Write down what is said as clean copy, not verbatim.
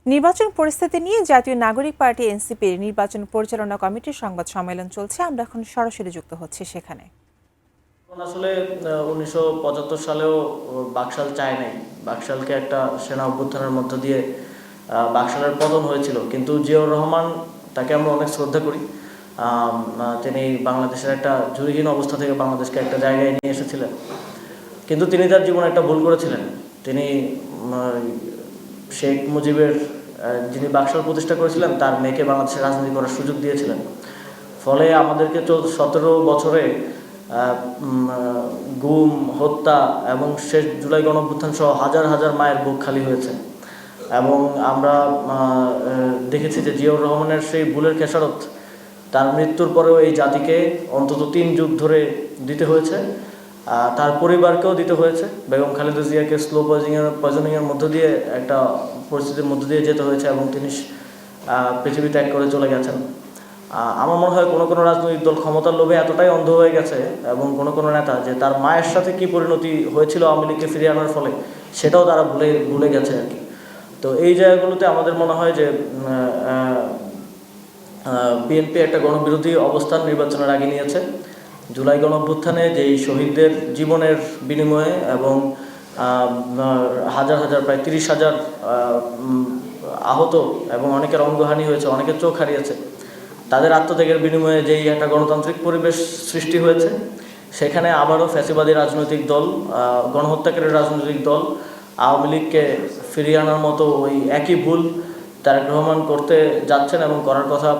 নির্বাচন পরিস্থিতি নিয়ে জাতীয় নাগরিক পার্টি এনসিপির নির্বাচন পরিচালনা কমিটির সংবাদ সম্মেলন চলছে। আমরা এখন সরাসরি যুক্ত হচ্ছি সেখানে। আসলে 1975 সালেও বাকশাল চায় নাই। বাকশালকে একটা সেনা অভ্যুত্থানের মধ্য দিয়ে বাকশালের পতন হয়েছিল, কিন্তু জিয়াউর রহমান, তাকে আমরা অনেক শ্রদ্ধা করি। তিনি বাংলাদেশের একটা জুরিহীন অবস্থা থেকে বাংলাদেশকে একটা জায়গায় নিয়ে এসেছিলেন, কিন্তু তিনি তার জীবনে একটা ভুল করেছিলেন। তিনি শেখ মুজিবের, যিনি বাকশাল প্রতিষ্ঠা করেছিলেন, তার মেয়েকে বাংলাদেশের রাজনীতি করার সুযোগ দিয়েছিলেন। ফলে আমাদেরকে 17 বছরে গুম, হত্যা এবং শেষ জুলাই গণঅভ্যুত্থান সহ হাজার হাজার মায়ের বুক খালি হয়েছে। এবং আমরা দেখেছি যে জিয়াউর রহমানের সেই ভুলের খেসারত তার মৃত্যুর পরেও এই জাতিকে অন্তত 3 যুগ ধরে দিতে হয়েছে, তার পরিবারকেও দিতে হয়েছে। বেগম খালেদা জিয়াকে স্লো পয়জনিংয়ের মধ্য দিয়ে একটা পরিস্থিতির মধ্য দিয়ে যেতে হয়েছে এবং তিনি পৃথিবী ত্যাগ করে চলে গেছেন। আমার মনে হয় কোনো কোনো রাজনৈতিক দল ক্ষমতার লোভে এতটাই অন্ধ হয়ে গেছে, এবং কোনো কোনো নেতা, যে তার মায়ের সাথে কি পরিণতি হয়েছিল আওয়ামী লীগকে ফিরিয়ে আনার ফলে, সেটাও তারা ভুলে গেছে আর কি। তো এই জায়গাগুলোতে আমাদের মনে হয় যে বিএনপি একটা গণবিরোধী অবস্থান নির্বাচনের আগে নিয়েছে। জুলাই গণঅভ্যুত্থানে যেই শহীদদের জীবনের বিনিময়ে এবং হাজার হাজার, প্রায় 30,000 আহত এবং অনেকের অঙ্গহানি হয়েছে, অনেকের চোখ হারিয়েছে, তাদের আত্মত্যাগের বিনিময়ে যেই একটা গণতান্ত্রিক পরিবেশ সৃষ্টি হয়েছে, সেখানে আবারও ফ্যাসিবাদী রাজনৈতিক দল, গণহত্যাকারী রাজনৈতিক দল আওয়ামী লীগকে ফিরিয়ে আনার মতো ওই একই ভুল তারেক রহমান করতে যাচ্ছেন এবং করার কথা